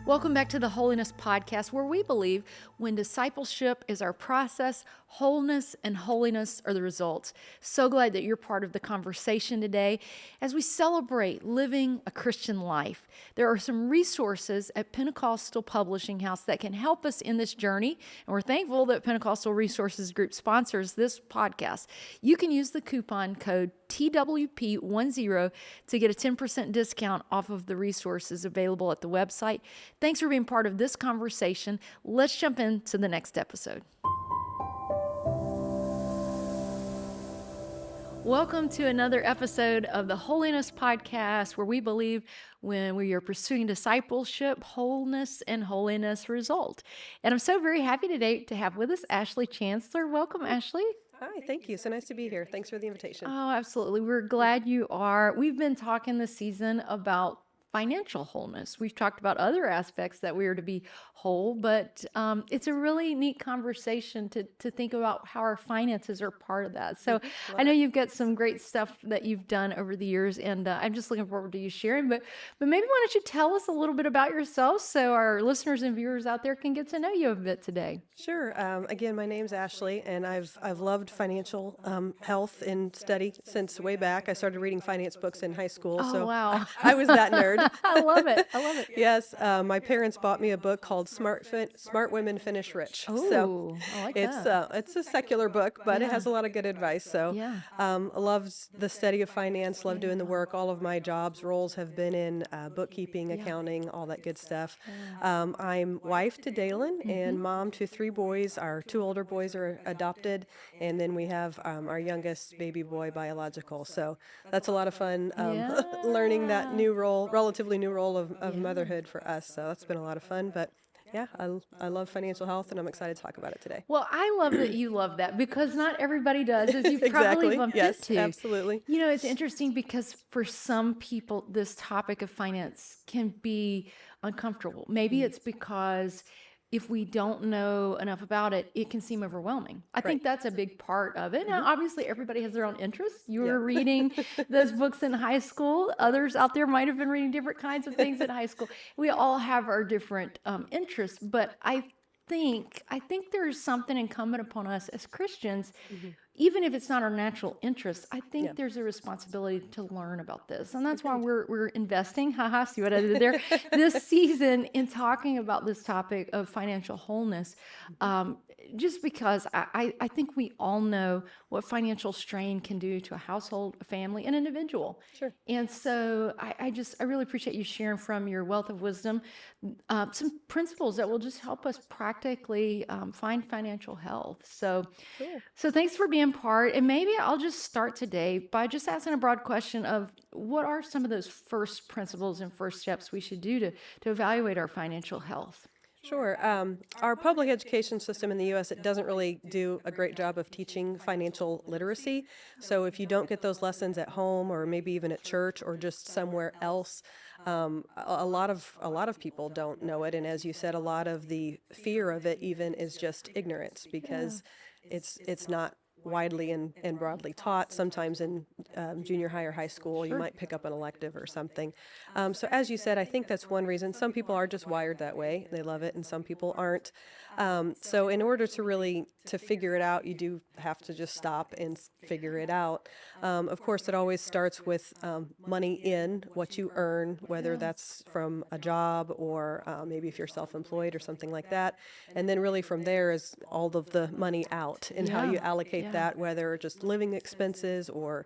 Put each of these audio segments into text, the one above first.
Welcome back to the Holiness Podcast, where we believe when discipleship is our process, wholeness and holiness are the results. So glad that you're part of the conversation today as we celebrate living a Christian life. There are some resources at Pentecostal Publishing House that can help us in this journey, and we're thankful that Pentecostal Resources Group sponsors this podcast. You can use the coupon code TWP10 to get a 10% discount off of the resources available at the website. Thanks for being part of this conversation. Let's jump into the next episode. Welcome to another episode of the Holiness Podcast, where we believe when we are pursuing discipleship, wholeness and holiness result. And I'm so very happy today to have with us Ashley Chancellor. Welcome, Ashley. Hi, thank you. So nice to be here. Thanks for the invitation. Oh, absolutely. We're glad you are. We've been talking this season about financial wholeness. We've talked about other aspects that we are to be whole, but it's a really neat conversation to think about how our finances are part of that. So I know you've got some great stuff that you've done over the years, and I'm just looking forward to you sharing. But maybe why don't you tell us a little bit about yourself so our listeners and viewers out there can get to know you a bit today. Sure. Again, my name's Ashley, and I've loved financial health and study since way back. I started reading finance books in high school, Oh, so wow. I was that nerd. I love it. I love it. Yes, my parents bought me a book called Smart Women Finish Rich. Oh, I like that. It's a secular book, but Yeah. it has a lot of good advice. So Yeah. I love the study of finance, love doing the work. All of my roles have been in bookkeeping, accounting, all that good stuff. I'm wife to Dalen and mom to 3 boys. Our 2 older boys are adopted, and then we have our youngest baby boy biological. So that's a lot of fun learning that new role, relatively new role of motherhood for us. So that's been a lot of fun. But yeah, I love financial health, and I'm excited to talk about it today. Well, I love that you love that because not everybody does, as you've probably Exactly. bumped Yes, into. absolutely. You know, it's interesting because for some people, this topic of finance can be uncomfortable. Maybe it's because if we don't know enough about it, it can seem overwhelming. I think that's a big part of it. Now, obviously, everybody has their own interests. You were reading those books in high school. Others out there might have been reading different kinds of things in high school. We all have our different interests, but I think there's something incumbent upon us as Christians, even if it's not our natural interest. I think there's a responsibility to learn about this, and that's why we're investing. See what I did there? This season in talking about this topic of financial wholeness, just because I think we all know what financial strain can do to a household, a family, an individual. Sure. And so I really appreciate you sharing from your wealth of wisdom some principles that will just help us practically find financial health. So thanks for being part. And maybe I'll just start today by just asking a broad question of what are some of those first principles and first steps we should do to evaluate our financial health? Sure. Our public education system in the U.S., it doesn't really do a great job of teaching financial literacy. So if you don't get those lessons at home or maybe even at church or just somewhere else, a lot of people don't know it. And as you said, a lot of the fear of it even is just ignorance because it's not widely and broadly taught. Sometimes in junior high or high school, you might pick up an elective or something. So as you said, I think that's one reason. Some people are just wired that way. They love it, and some people aren't. So in order to really to figure it out, you do have to just stop and figure it out. Of course, it always starts with money in, what you earn, whether that's from a job or maybe if you're self-employed or something like that. And then really from there is all of the money out and how you allocate that, whether just living expenses or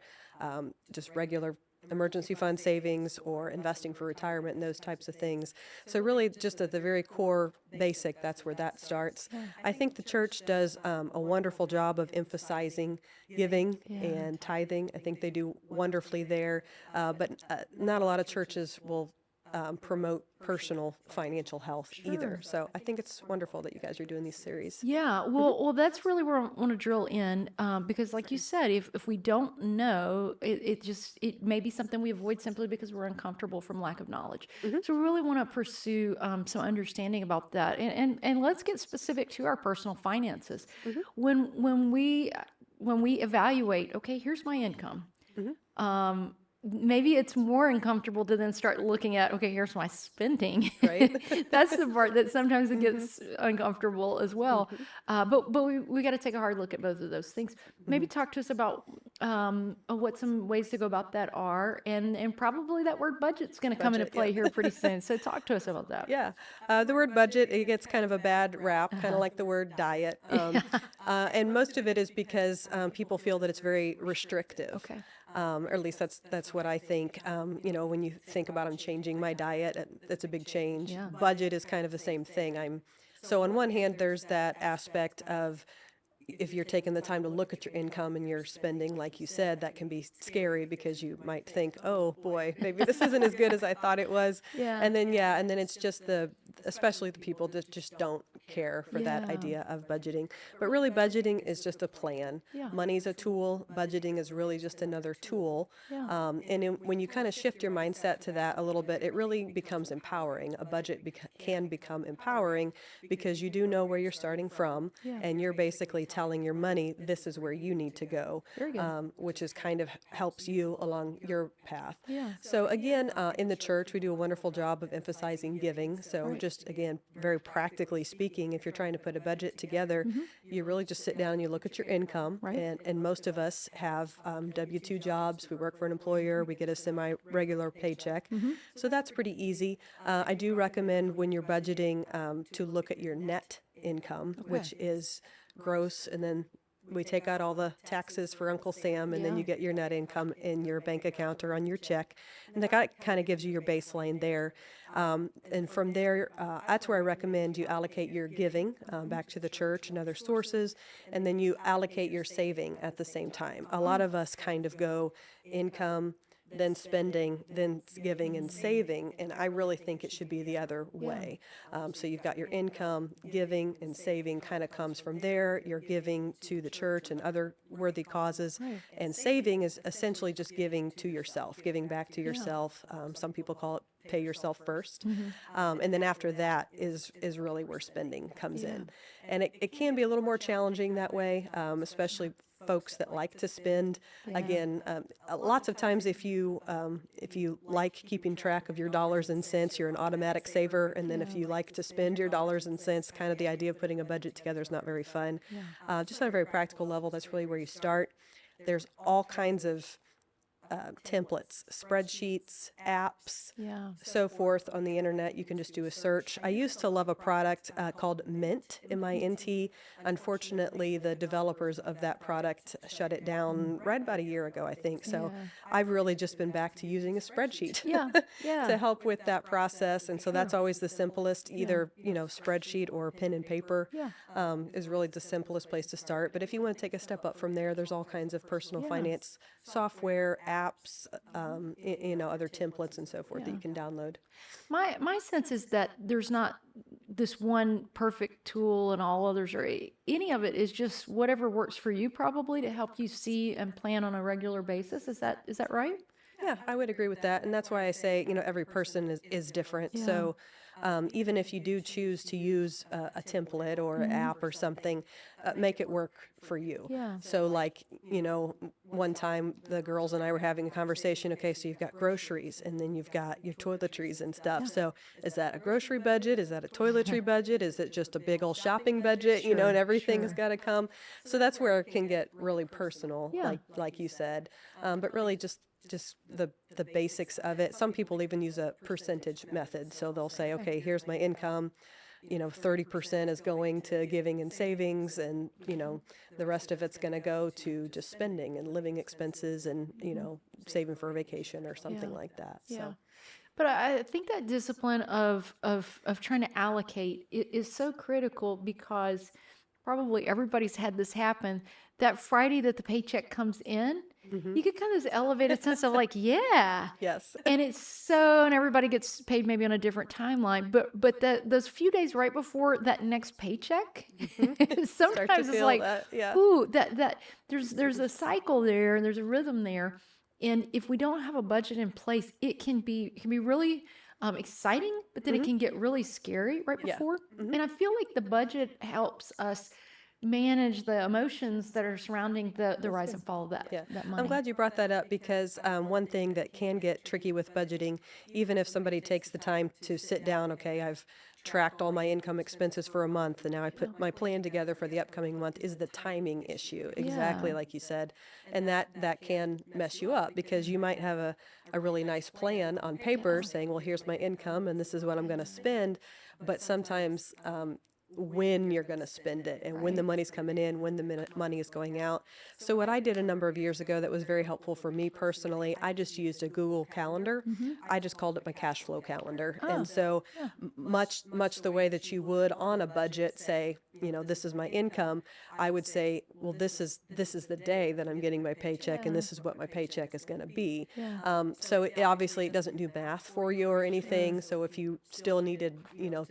just regular emergency fund savings or investing for retirement and those types of things. So really just at the very core basic, that's where that starts. I think the church does a wonderful job of emphasizing giving and tithing. I think they do wonderfully there, but not a lot of churches will promote personal financial health either. So I think it's wonderful that you guys are doing these series. Yeah, well, that's really where I want to drill in because, like you said, if we don't know, it may be something we avoid simply because we're uncomfortable from lack of knowledge. So we really want to pursue some understanding about that, and let's get specific to our personal finances. When we evaluate, okay, here's my income. maybe it's more uncomfortable to then start looking at, okay, here's my spending. Right. That's the part that sometimes it gets uncomfortable as well. But we got to take a hard look at both of those things. Maybe talk to us about what some ways to go about that are, and probably that word budget's going to come into Budget, play yep. here pretty soon. So talk to us about that. Yeah, the word budget, it gets kind of a bad rap, kind of like the word diet. And most of it is because people feel that it's very restrictive. Okay. Or at least that's what I think. When you think about I'm changing my diet, that's a big change. Yeah. Budget is kind of the same thing. So on one hand, there's that aspect of if you're taking the time to look at your income and your spending, like you said, that can be scary because you might think, oh boy, maybe this isn't as good as I thought it was. Yeah. And then it's just especially the people that just don't care for that Yeah. idea of budgeting. But really, budgeting is just a plan. Yeah. Money's a tool. Budgeting is really just another tool. Yeah. When you kind of shift your mindset to that a little bit, it really becomes empowering. A budget can become empowering because you do know where you're starting from, Yeah. and you're basically telling your money, this is where you need to go, Very good. which is kind of helps you along your path. Yeah. So again, in the church, we do a wonderful job of emphasizing giving. So just again, very practically speaking, if you're trying to put a budget together, you really just sit down, you look at your income, Right. and most of us have W-2 jobs. We work for an employer. We get a semi-regular paycheck. So that's pretty easy. I do recommend when you're budgeting to look at your net income, which is gross, and then we take out all the taxes for Uncle Sam, and then Yeah. you get your net income in your bank account or on your check, and that kind of gives you your baseline there. And from there, that's where I recommend you allocate your giving back to the church and other sources, and then you allocate your saving at the same time. A lot of us kind of go income, then spending, then giving and saving, and I really think it should be the other way. So you've got your income, giving, and saving kind of comes from there. You're giving to the church and other worthy causes, and saving is essentially just giving to yourself, giving back to yourself. Some people call it pay yourself first, and then after that is really where spending comes in, and it can be a little more challenging that way, especially folks that like to spend. Again, lots of times if you like keeping track of your dollars and cents, you're an automatic saver, and then if you like to spend your dollars and cents, kind of the idea of putting a budget together is not very fun. Just on a very practical level, that's really where you start. There's all kinds of templates, spreadsheets, apps, Yeah. so forth on the internet. You can just do a search. I used to love a product called Mint, M-I-N-T. Unfortunately, the developers of that product shut it down right about a year ago, I think. So I've really just been back to using a spreadsheet Yeah. Yeah. to help with that process. And so that's always the simplest, either, spreadsheet or pen and paper is really the simplest place to start. But if you want to take a step up from there, there's all kinds of personal finance software, apps, other templates and so forth that you can download. My sense is that there's not this one perfect tool and all others, or any of it is just whatever works for you, probably to help you see and plan on a regular basis. Is that right? Yeah, I would agree with that. And that's why I say, every person is different. So even if you do choose to use a template or an app or something, make it work for you. Yeah. So one time the girls and I were having a conversation, okay, so you've got groceries and then you've got your toiletries and stuff. So is that a grocery budget? Is that a toiletry budget? Is it just a big old shopping budget, and everything has got to come? So that's where it can get really personal, like you said, but really just the basics of it. Some people even use a percentage method. So they'll say, okay, here's my income, 30% is going to giving and savings, and, the rest of it's going to go to just spending and living expenses and, saving for a vacation or something like that. Yeah. So. But I think that discipline of trying to allocate is so critical, because probably everybody's had this happen. That Friday that the paycheck comes in, you get kind of this elevated sense of like, Yes. and everybody gets paid maybe on a different timeline, but those few days right before that next paycheck, sometimes it's feel like, that, yeah. ooh, that there's a cycle there and there's a rhythm there, and if we don't have a budget in place, it can be really exciting, but then it can get really scary right before. And I feel like the budget helps us manage the emotions that are surrounding the rise and fall of Yeah, that I'm money. glad you brought that up because one thing that can get tricky with budgeting, even if somebody takes the time to sit down, okay, I've tracked all my income expenses for a month and now I put my plan together for the upcoming month, is the timing issue, exactly Yeah. like you said. And that can mess you up because you might have a really nice plan on paper saying, well, here's my income and this is what I'm going to spend. But sometimes when you're going to spend it and when the Right. money's coming in, when the money is going out. So what I did a number of years ago that was very helpful for me personally, I just used a Google Calendar. Mm-hmm. I just called it my cash flow calendar. And Oh, so yeah. much the way that you would on a budget say, this is my income, I would say, well, this is the day that I'm getting my paycheck and Yeah. this is what my paycheck is going to be. Yeah. So obviously it doesn't do math for you or anything. So if you still needed,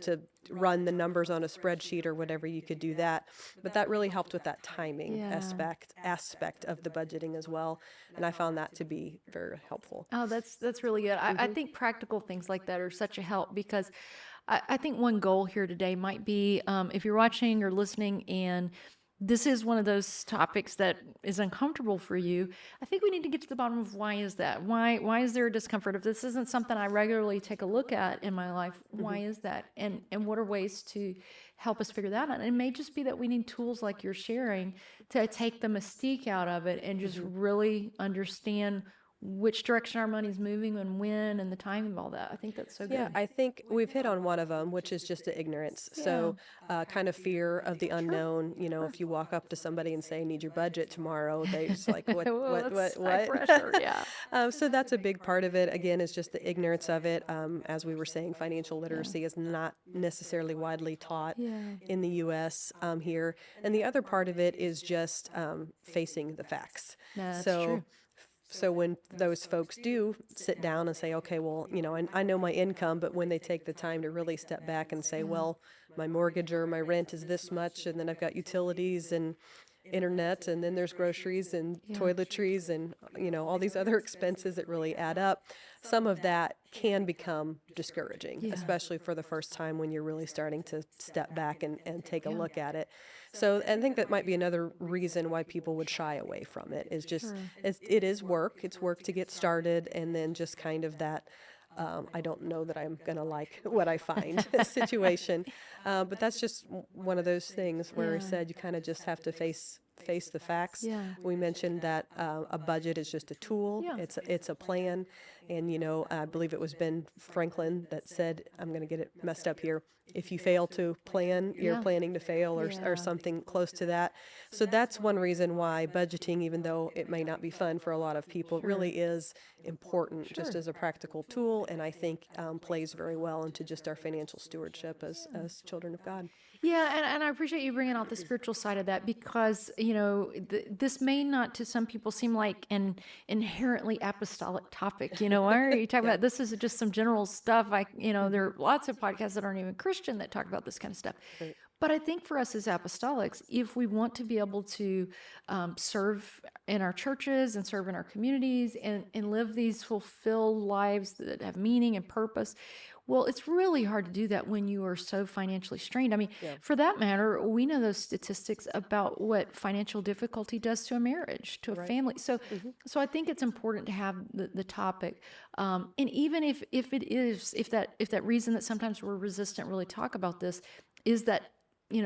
to run the numbers on a spreadsheet or whatever, you could do that. But that really helped with that timing Yeah. aspect of the budgeting as well. And I found that to be very helpful. Oh, that's really good. I think practical things like that are such a help because I think one goal here today might be if you're watching or listening and this is one of those topics that is uncomfortable for you, I think we need to get to the bottom of why is that? Why is there a discomfort? If this isn't something I regularly take a look at in my life, why is that? And what are ways to help us figure that out? And it may just be that we need tools like you're sharing to take the mystique out of it and just really understand which direction our money's moving and when and the timing of all that. I think that's so Yeah, good. I think we've hit on one of them, which is just the ignorance. So, kind of fear of the unknown. If you walk up to somebody and say, "Need your budget tomorrow," they're just like, "What? Whoa, What? that's What? high What?" pressure. Yeah. So that's a big part of it. Again, is just the ignorance of it. As we were saying, financial literacy is not necessarily widely taught Yeah. in the U.S. Here, and the other part of it is just facing the facts. That's So. true. So when those folks do sit down and say, okay, well, I know my income, but when they take the time to really step back and say, well, my mortgage or my rent is this much, and then I've got utilities and internet, and then there's groceries and Yeah. toiletries and, all these other expenses that really add up. Some of that can become discouraging, Yeah. especially for the first time when you're really starting to step back and take a look at it. So I think that might be another reason why people would shy away from it is just Sure. it is work. It's work to get started, and then just kind of that I don't know that I'm going to like what I find situation. But that's just one of those things where I Yeah. said you kind of just have to face the facts. Yeah. We mentioned that a budget is just a tool. Yeah. It's a plan. And, I believe it was Ben Franklin that said, I'm going to get it messed up here. If you fail to plan, you're Yeah. planning to fail Yeah. or something close to that. So that's one reason why budgeting, even though it may not be fun for a lot of people, really is important just Sure. as a practical tool. And I think plays very well into just our financial stewardship as children of God. Yeah, and I appreciate you bringing out the spiritual side of that because, this may not to some people seem like an inherently apostolic topic. Why are you talking about this? Is just some general stuff. There are lots of podcasts that aren't even Christian that talk about this kind of stuff. Right. But I think for us as apostolics, if we want to be able to serve in our churches and serve in our communities and live these fulfilled lives that have meaning and purpose, well, it's really hard to do that when you are so financially strained. I mean, Yeah. for that matter, we know those statistics about what financial difficulty does to a marriage, to a family. So I think it's important to have the topic. And even if that reason that sometimes we're resistant really talk about this is that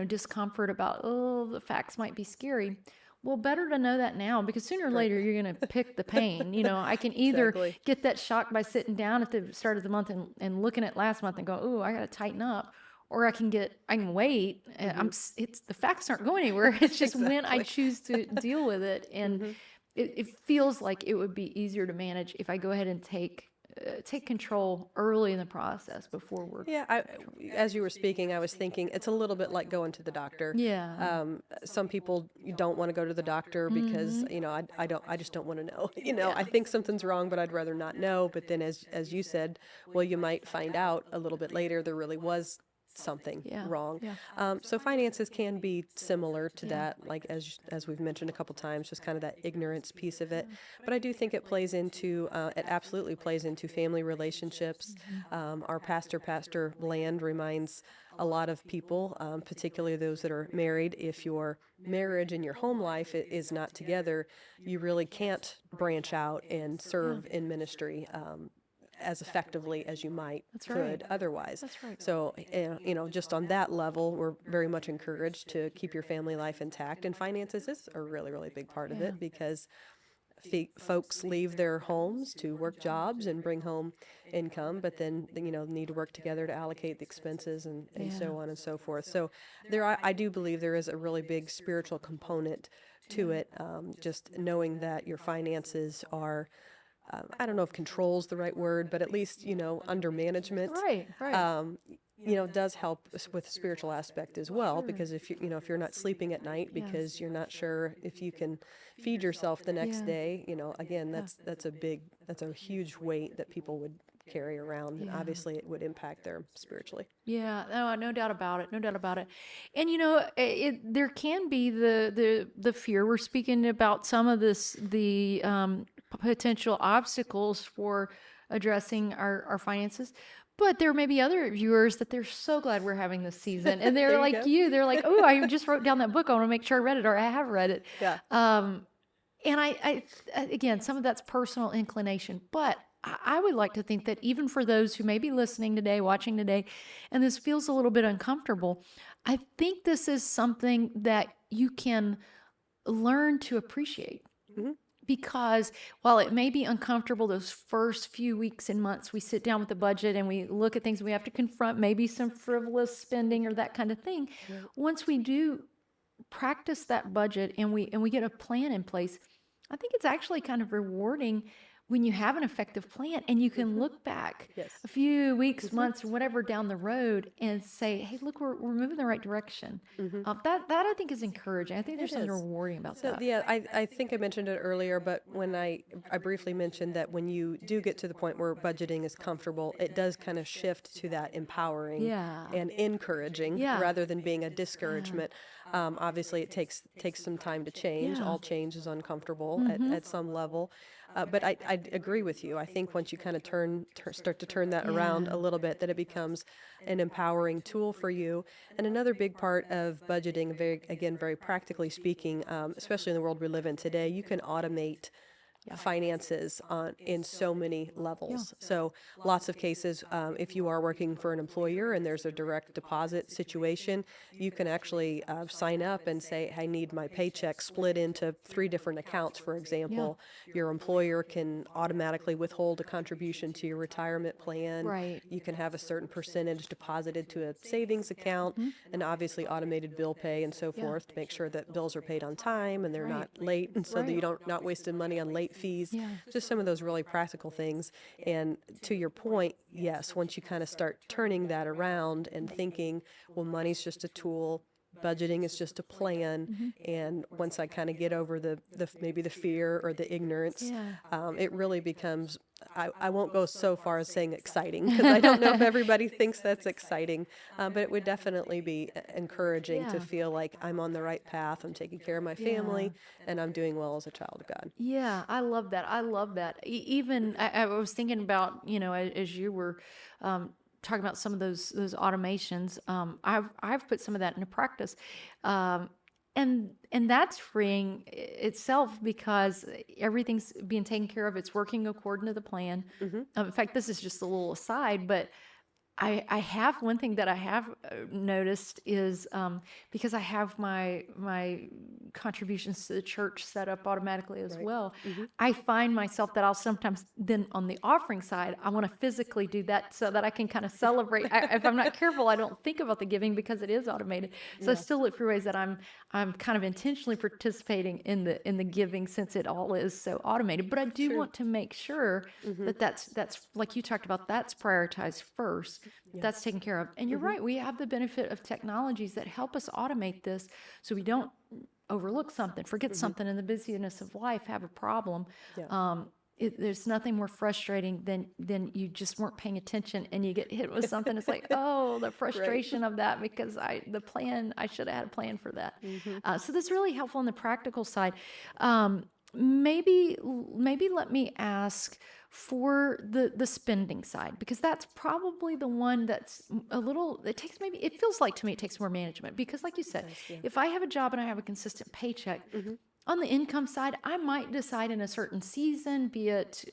discomfort about, oh, the facts might be scary. Well, better to know that now because sooner or later you're going to pick the pain. I can either Exactly. get that shock by sitting down at the start of the month and looking at last month and go, oh, I got to tighten up. Or I can wait. It's the facts aren't going anywhere. It's just when I choose to deal with it. And it feels like it would be easier to manage if I go ahead and take control early in the process before we're. Yeah, as you were speaking, I was thinking it's a little bit like going to the doctor. Yeah. Some people don't want to go to the doctor because I just don't want to know. I think something's wrong, but I'd rather not know. But then, as you said, well, you might find out a little bit later there really was something wrong. Yeah. So finances can be similar to that, like as we've mentioned a couple times, just kind of that ignorance piece of it. But I do think it absolutely plays into family relationships. Our Pastor Bland reminds a lot of people, particularly those that are married, if your marriage and your home life is not together, you really can't branch out and serve in ministry. As effectively as you might That's could right. otherwise. That's right. So, just on that level, we're very much encouraged to keep your family life intact, and finances is a really, really big part of Yeah. it because folks leave their homes to work jobs and bring home income, but then need to work together to allocate the expenses and Yeah. so on and so forth. So I do believe there is a really big spiritual component to it. Just knowing that your finances are, I don't know if control's the right word, but at least under management. Right. Right. Does help with the spiritual aspect as well, Sure. because if you're not sleeping at night Yes. because you're not sure if you can feed yourself the next Yeah. day, again, Yeah. that's a huge weight that people would carry around, and Yeah. obviously it would impact them spiritually. Yeah, no doubt about it. No doubt about it. And there can be the fear. We're speaking about some of the potential obstacles for addressing our finances. But there may be other viewers that they're so glad we're having this season, and they're There you like go. you. They're like, oh, I just wrote down that book. I want to make sure I read it, or I have read it. Yeah. And again, some of that's personal inclination, but I would like to think that even for those who may be listening today, watching today, and this feels a little bit uncomfortable, I think this is something that you can learn to appreciate. Hmm. Because while it may be uncomfortable those first few weeks and months, we sit down with the budget and we look at things we have to confront, maybe some frivolous spending or that kind of thing. Right. Once we do practice that budget and we get a plan in place, I think it's actually kind of rewarding when you have an effective plan and you can look back Yes. a few weeks, months, whatever down the road and say, hey, look, we're moving in the right direction. That I think is encouraging. I think there's something is. rewarding about So that. yeah, I think I mentioned it earlier, but when I briefly mentioned that when you do get to the point where budgeting is comfortable, it does kind of shift to that empowering Yeah. and encouraging Yeah. rather than being a discouragement. Obviously, it takes some time to change. Yeah. All change is uncomfortable at some level. But I agree with you. I think once you kind of start to turn that around Yeah. a little bit, that it becomes an empowering tool for you. And another big part of budgeting, very practically speaking, especially in the world we live in today, you can automate finances in so many levels. So lots of cases, if you are working for an employer and there's a direct deposit situation, you can actually sign up and say, I need my paycheck split into 3 different accounts, for example. Your employer can automatically withhold a contribution to your retirement plan. Right. You can have a certain percentage deposited to a savings account, and obviously automated bill pay and so forth to make sure that bills are paid on time and they're not late, and so that you don't not wasting money on late fees. Yeah. Just some of those really practical things. And to your point, yes, once you kind of start turning that around and thinking, well, money's just a tool, budgeting is just a plan, and once I kind of get over the maybe the fear or the ignorance, it really becomes, I won't go so far as saying exciting, because I don't know if everybody thinks that's exciting, but it would definitely be encouraging to feel like I'm on the right path, I'm taking care of my family, and I'm doing well as a child of God. Yeah, I love that. I love that. Even I was thinking about, as you were talking about some of those automations. I've put some of that into practice, and that's freeing itself because everything's being taken care of. It's working according to the plan. In fact, this is just a little aside, but I have one thing that I have noticed is because I have my contributions to the church set up automatically as well. I find myself that I'll sometimes then on the offering side, I want to physically do that so that I can kind of celebrate. If I'm not careful, I don't think about the giving because it is automated. So I still look for ways that I'm kind of intentionally participating in the giving since it all is so automated. But I do want to make sure that that's like you talked about, that's prioritized first. That's taken care of. And you're right, we have the benefit of technologies that help us automate this so we don't overlook something, forget something in the busyness of life, have a problem. There's nothing more frustrating than you just weren't paying attention and you get hit with something. It's like, oh, the frustration of that because I should have had a plan for that. So that's really helpful on the practical side. maybe let me ask for the spending side, because that's probably the one that's a little, it takes, maybe it feels like to me it takes more management, because like you said, if I have a job and I have a consistent paycheck, on the income side, I might decide in a certain season, be it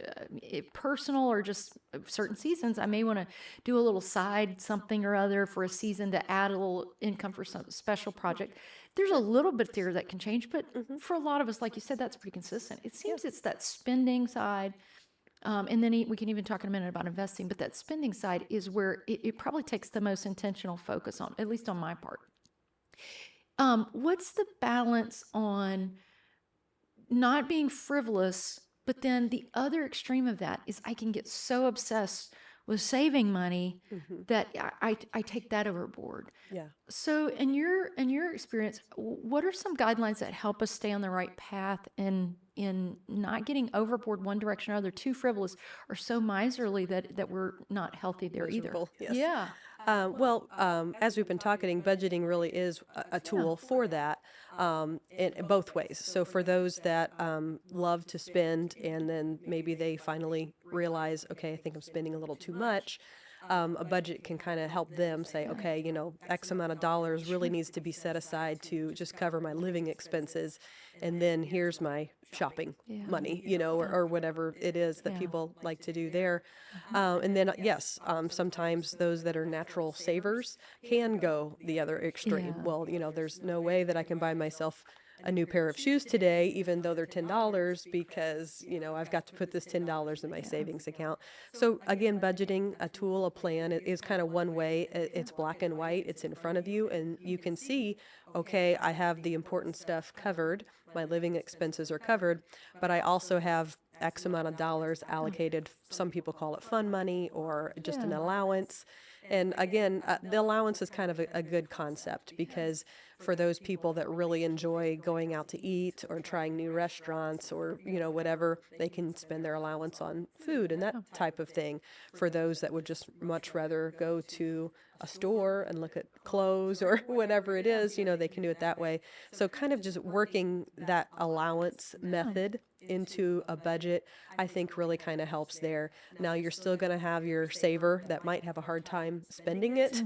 personal or just certain seasons, I may want to do a little side something or other for a season to add a little income for some special project. There's a little bit there that can change, but for a lot of us, like you said, that's pretty consistent. It seems it's that spending side. And then we can even talk in a minute about investing, but that spending side is where it probably takes the most intentional focus on, at least on my part. What's the balance on not being frivolous, but then the other extreme of that is I can get so obsessed with saving money that I take that overboard. Yeah. So in your experience, what are some guidelines that help us stay on the right path and in not getting overboard one direction or other, too frivolous or so miserly that we're not healthy there Miserable, either? yes. Yeah. As we've been talking, budgeting really is a tool for that in both ways. So for those that love to spend and then maybe they finally realize, okay, I think I'm spending a little too much, a budget can kind of help them say, okay, X amount of dollars really needs to be set aside to just cover my living expenses. And then here's my shopping money, or whatever it is that people like to do there. And then, yes, sometimes those that are natural savers can go the other extreme. Yeah. Well, there's no way that I can buy myself a new pair of shoes today, even though they're $10, because, I've got to put this $10 in my savings account. So again, budgeting, a tool, a plan, it is kind of one way. It's black and white. It's in front of you, and you can see, okay, I have the important stuff covered. My living expenses are covered, but I also have X amount of dollars allocated. Some people call it fun money or just an allowance. And again, the allowance is kind of a good concept, because for those people that really enjoy going out to eat or trying new restaurants or, whatever, they can spend their allowance on food and that type of thing. For those that would just much rather go to a store and look at clothes or whatever it is, they can do it that way. So kind of just working that allowance method into a budget, I think really kind of helps there. Now you're still going to have your saver that might have a hard time spending it.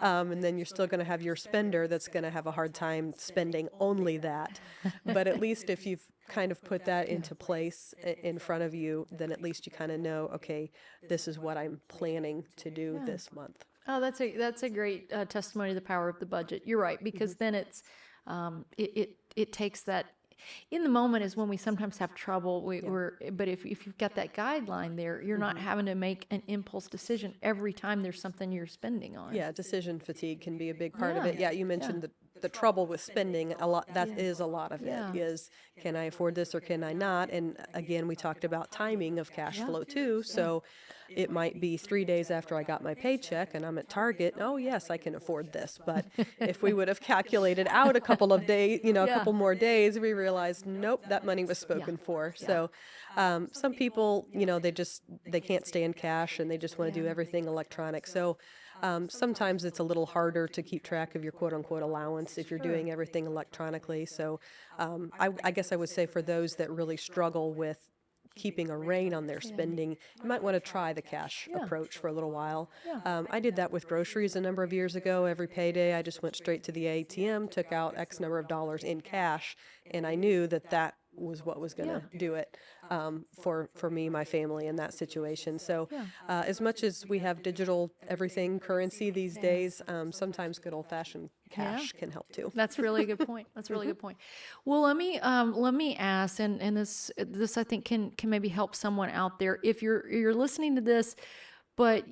And then you're still going to have your spender that's going to have a hard time spending only that. But at least if you've kind of put that into place in front of you, then at least you kind of know, okay, this is what I'm planning to do this month. Oh, that's a great testimony to the power of the budget. You're right, because then it's it takes that. In the moment is when we sometimes have trouble. But if you've got that guideline there, you're not having to make an impulse decision every time there's something you're spending on. Yeah, decision fatigue can be a big part of it. Yeah, you mentioned the trouble with spending a lot. That is a lot of it. Is, can I afford this or can I not? And again, we talked about timing of cash flow too. So it might be 3 days after I got my paycheck and I'm at Target. Oh yes, I can afford this. But if we would have calculated out a couple of days, a couple more days, we realized, nope, that money was spoken for. So some people, they can't stand cash and they just want to do everything electronic. So sometimes it's a little harder to keep track of your quote unquote allowance if you're doing everything electronically. So I guess I would say for those that really struggle with keeping a rein on their spending, you might want to try the cash approach for a little while. I did that with groceries a number of years ago. Every payday, I just went straight to the ATM, took out X number of dollars in cash, and I knew that was what was going to do it for me, my family in that situation. So as much as we have digital everything currency these days, sometimes good old-fashioned cash can help too. That's really a good point. That's a really good point. Well, let me ask, and this I think can maybe help someone out there. If you're listening to this, but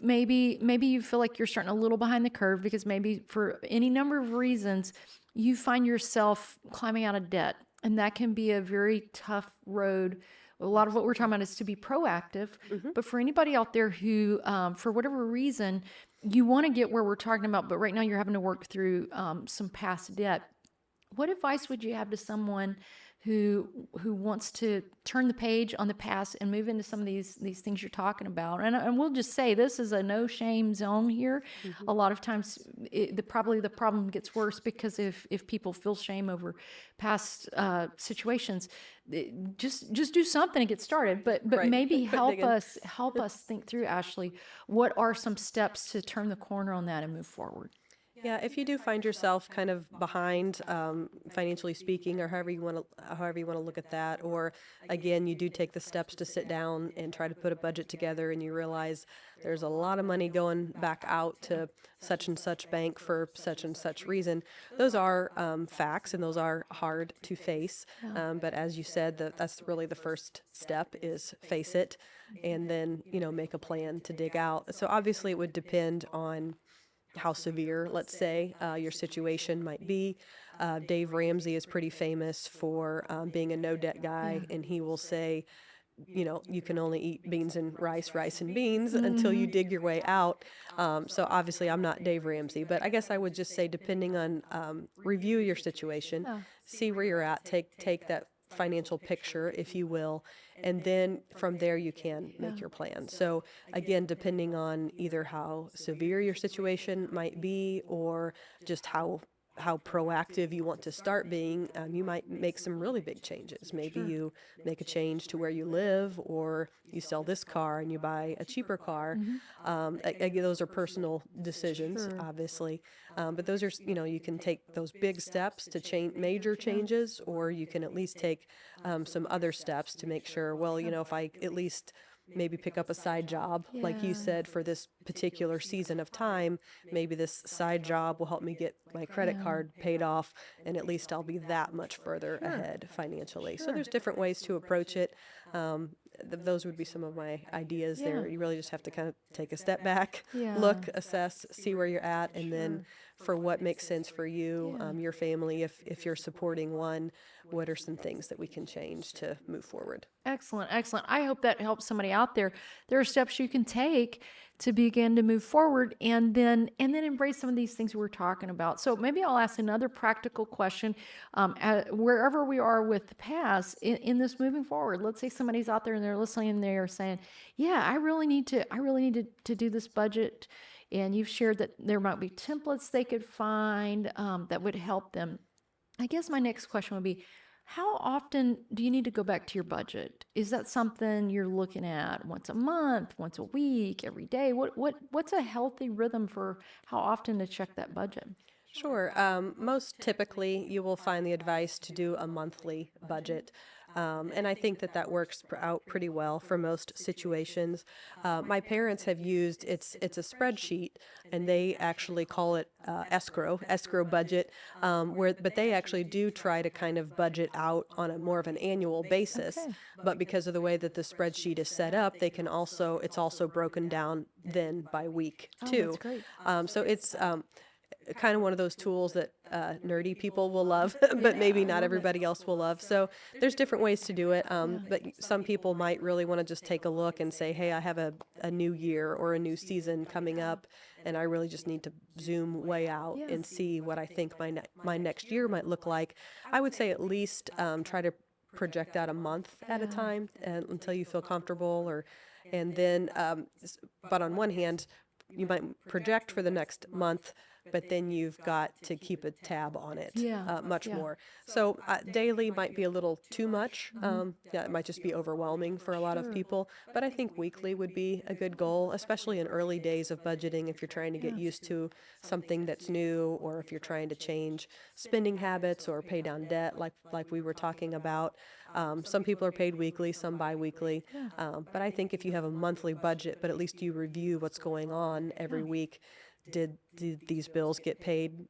maybe you feel like you're starting a little behind the curve because maybe for any number of reasons you find yourself climbing out of debt, and that can be a very tough road. A lot of what we're talking about is to be proactive, but for anybody out there who, for whatever reason, you want to get where we're talking about, but right now you're having to work through some past debt, what advice would you have to someone who wants to turn the page on the past and move into some of these things you're talking about. And we'll just say this is a no shame zone here. A lot of times, probably the problem gets worse because if people feel shame over past situations, just do something and get started. But Right. maybe Quit help digging. us think through, Ashley, what are some steps to turn the corner on that and move forward. Yeah, if you do find yourself kind of behind, financially speaking, or however you want to look at that, or again, you do take the steps to sit down and try to put a budget together, and you realize there's a lot of money going back out to such and such bank for such and such reason. Those are facts, and those are hard to face. But as you said, that's really the first step is face it, and then make a plan to dig out. So obviously, it would depend on how severe, let's say, your situation might be. Dave Ramsey is pretty famous for being a no debt guy, and he will say, you can only eat beans and rice, rice and beans until you dig your way out. So obviously, I'm not Dave Ramsey, but I guess I would just say, depending on review your situation, see where you're at, take that financial picture, if you will, and then from there you can make your plan. So again, depending on either how severe your situation might be or just how proactive you want to start being, you might make some really big changes. Maybe you make a change to where you live, or you sell this car and you buy a cheaper car. Again, those are personal decisions, obviously. But those are, you can take those big steps to change major changes, or you can at least take some other steps to make sure, well, if I at least maybe pick up a side job, like you said, for this particular season of time. Maybe this side job will help me get my credit card paid off, and at least I'll be that much further ahead financially. So there's different ways to approach it. Those would be some of my ideas there. You really just have to kind of take a step back, look, assess, see where you're at, and then for what makes sense for you, your family, if you're supporting one, what are some things that we can change to move forward? Excellent, excellent. I hope that helps somebody out there. There are steps you can take to begin to move forward, and then embrace some of these things we're talking about. So maybe I'll ask another practical question. Wherever we are with the past in this moving forward, let's say somebody's out there and they're listening and they're saying, "Yeah, I really need to do this budget." And you've shared that there might be templates they could find that would help them. I guess my next question would be, how often do you need to go back to your budget? Is that something you're looking at once a month, once a week, every day? What's a healthy rhythm for how often to check that budget? Sure. Most typically, you will find the advice to do a monthly budget. And I think that works out pretty well for most situations. My parents have used it's a spreadsheet, and they actually call it escrow budget, but they actually do try to kind of budget out on a more of an annual basis. Okay. But because of the way that the spreadsheet is set up, it's also broken down then by week Oh, too. that's great. So it's kind of one of those tools that nerdy people will love, but maybe not everybody else will love. So there's different ways to do it. But some people might really want to just take a look and say, hey, I have a new year or a new season coming up, and I really just need to zoom way out and see what I think my next year might look like. I would say at least try to project out a month at a time until you feel comfortable, and then, but on one hand, you might project for the next month, but then you've got to keep a tab on it much more. So daily might be a little too much. Yeah, it might just be overwhelming for a lot of people. But I think weekly would be a good goal, especially in early days of budgeting if you're trying to get used to something that's new, or if you're trying to change spending habits or pay down debt like we were talking about. Some people are paid weekly, some bi-weekly. But I think if you have a monthly budget, but at least you review what's going on every week. Did these bills get paid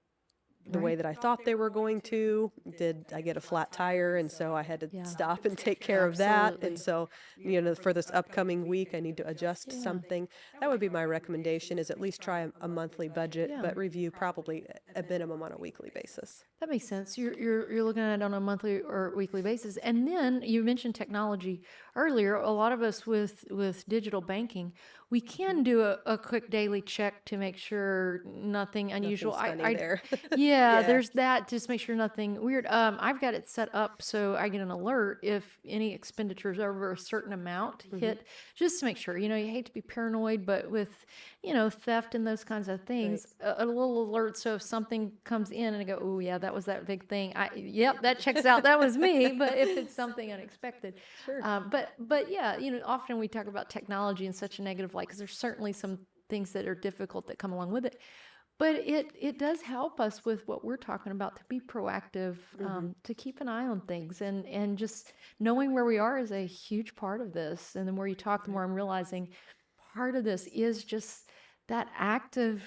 the way that I thought they were going to? Did I get a flat tire, and so I had to stop and take care of that? Absolutely. And so, for this upcoming week, I need to adjust something. That would be my recommendation: is at least try a monthly budget, but review probably a minimum on a weekly basis. That makes sense. You're looking at it on a monthly or weekly basis. And then you mentioned technology earlier. A lot of us with digital banking, we can do a quick daily check to make sure nothing unusual. Nothing's funny there. Yeah, Yeah, Yeah. there's that. Just make sure nothing weird. I've got it set up so I get an alert if any expenditures over a certain amount Hmm. hit, just to make sure. You hate to be paranoid, but with, theft and those kinds of Right. things, a little alert. So if something comes in and I go, oh yeah, that was that big thing. Yep, that checks out. That was me. But if it's something unexpected, Sure. but yeah, often we talk about technology in such a negative light because there's certainly some things that are difficult that come along with it. But it does help us with what we're talking about to be proactive, Hmm. to keep an eye on things, and just knowing where we are is a huge part of this. And the more you talk, the more I'm realizing part of this is just that act of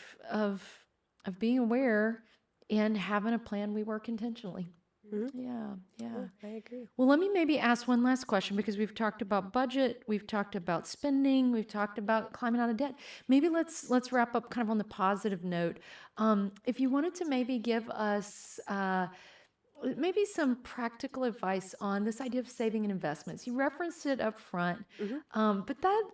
being aware and having a plan. We work intentionally. Hmm. Yeah, yeah. Yeah, I agree. Well, let me maybe ask one last question because we've talked about budget, we've talked about spending, we've talked about climbing out of debt. Maybe let's wrap up kind of on the positive note. If you wanted to maybe give us maybe some practical advice on this idea of saving and investments. You referenced it up front, Hmm. but that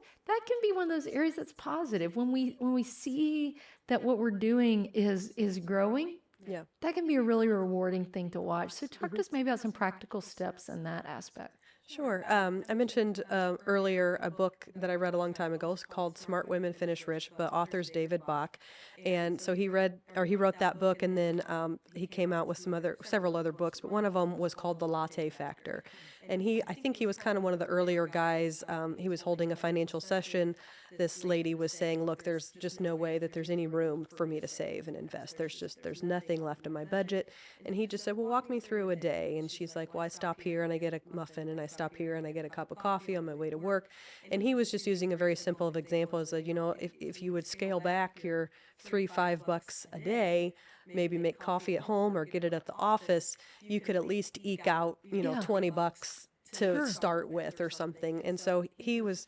can be one of those areas that's positive when we see that what we're doing is growing. Yeah. That can be a really rewarding thing to watch. So talk Hmm. to us maybe about some practical steps in that aspect. Sure. I mentioned earlier a book that I read a long time ago. It's called Smart Women Finish Rich, but author's David Bach. And so he wrote that book, and then he came out with several other books, but one of them was called The Latte Factor. And I think he was kind of one of the earlier guys. He was holding a financial session. This lady was saying, "Look, there's just no way that there's any room for me to save and invest. There's nothing left in my budget." And he just said, "Well, walk me through a day." And she's like, "Well, I stop here and I get a muffin, and I stop here and I get a cup of coffee on my way to work." And he was just using a very simple of example as if you would scale back your $3, $5 a day, maybe make coffee at home or get it at the office, you could at least eke out, Yeah. $20 to Sure. start with or something. And so he was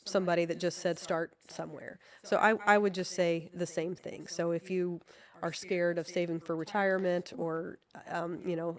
somebody that just said start somewhere. So I would just say the same thing. So if you are scared of saving for retirement, or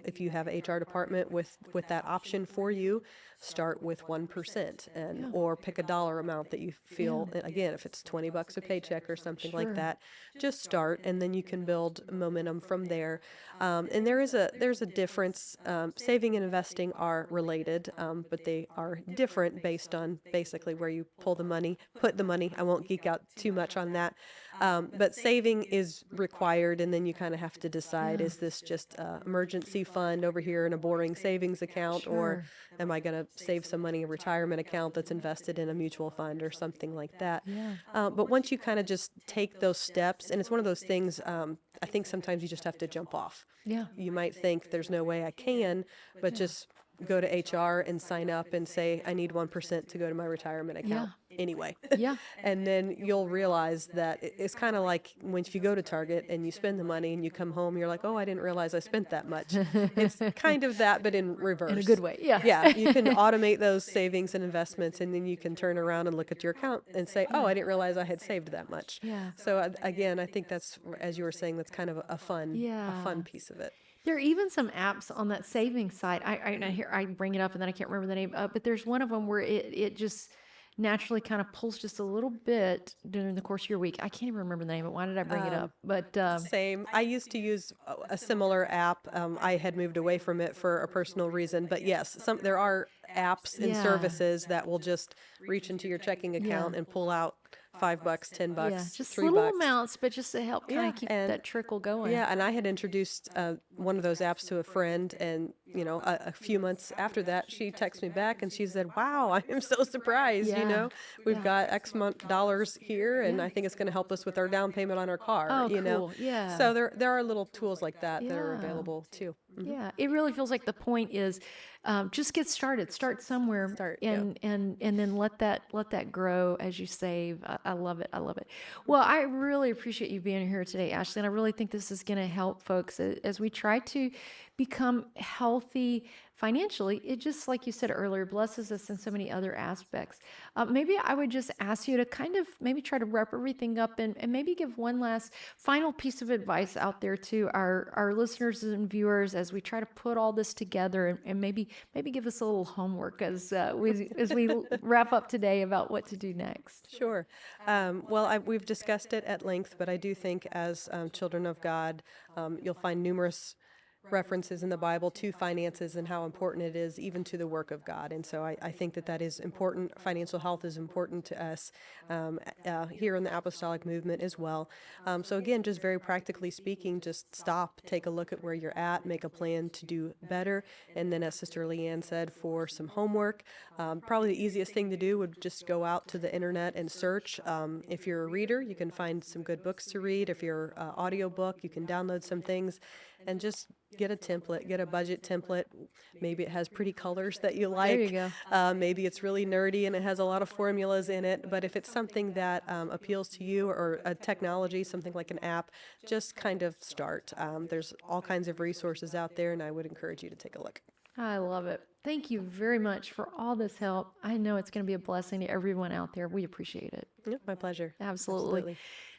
if you have an HR department with that option for you, start with 1%, and Yeah. or pick a dollar amount that you feel, again, if it's $20 a paycheck or something like Sure. that, just start, and then you can build momentum from there. And there's a difference. Saving and investing are related, but they are different based on basically where you put the money. I won't geek out too much on that. But saving is required, and then you kind of have to decide, Yeah. is this just emergency fund over here in a boring savings account, or Sure. am I going to save some money in a retirement account that's invested in a mutual fund or something like that? Yeah. But once you kind of just take those steps, and it's one of those things, I think sometimes you just have to jump off. Yeah. You might think there's no way I can, but just go to HR and sign up and say, I need 1% to go to my retirement account anyway. Yeah. And then you'll realize that it's kind of like when you go to Target and you spend the money and you come home, you're like, oh, I didn't realize I spent that much. It's kind of that, but in reverse. In a good way. Yeah. Yeah, you can automate those savings and investments, and then you can turn around and look at your account and say, oh, I didn't realize I had saved that much. Yeah. So again, I think that's, as you were saying, that's kind of a Yeah. fun piece of it. There are even some apps on that savings site. I bring it up and then I can't remember the name. But there's one of them where it just naturally kind of pulls just a little bit during the course of your week. I can't even remember the name. But why did I bring it up? But Same. I used to use a similar app. I had moved away from it for a personal reason, but yes, there are apps and Yeah. services that will just reach into your checking account and pull out $5, $10, yeah, just $3. little amounts, but just to help kind Yeah, of keep and that trickle going. Yeah, and I had introduced one of those apps to a friend, and a few months after that, she texted me back and she said, "Wow, I am so surprised. Yeah. We've Yeah. got X dollars here, and Yeah. I think it's going to help us with our down payment on our car." Oh, cool. Yeah. So there are little tools like that that are Yeah. available too. Mhm. Yeah, it really feels like the point is just get started. Start somewhere, Start, yeah. and then let that grow as you save. I love it. I love it. Well, I really appreciate you being here today, Ashley, and I really think this is going to help folks as we try to become healthy financially, it just, like you said earlier, blesses us in so many other aspects. Maybe I would just ask you to kind of maybe try to wrap everything up and maybe give one last final piece of advice out there to our listeners and viewers as we try to put all this together and maybe give us a little homework as we wrap up today about what to do next. Sure. Well, we've discussed it at length, but I do think as children of God, you'll find numerous references in the Bible to finances and how important it is even to the work of God. And so I think that is important. Financial health is important to us here in the apostolic movement as well. So again, just very practically speaking, just stop, take a look at where you're at, make a plan to do better. And then as Sister Leanne said, for some homework, probably the easiest thing to do would just go out to the internet and search. If you're a reader, you can find some good books to read. If you're an audiobook, you can download some things and just get a template, get a budget template. Maybe it has pretty colors that you like. There you go. Maybe it's really nerdy and it has a lot of formulas in it. But if it's something that appeals to you or a technology, something like an app, just kind of start. There's all kinds of resources out there, and I would encourage you to take a look. I love it. Thank you very much for all this help. I know it's going to be a blessing to everyone out there. We appreciate it. Yeah, my pleasure. Absolutely.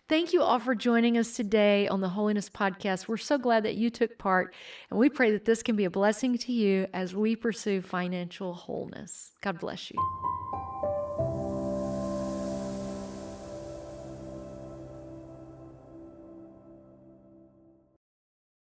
Thank you all for joining us today on the Holiness Podcast. We're so glad that you took part, and we pray that this can be a blessing to you as we pursue financial wholeness. God bless you.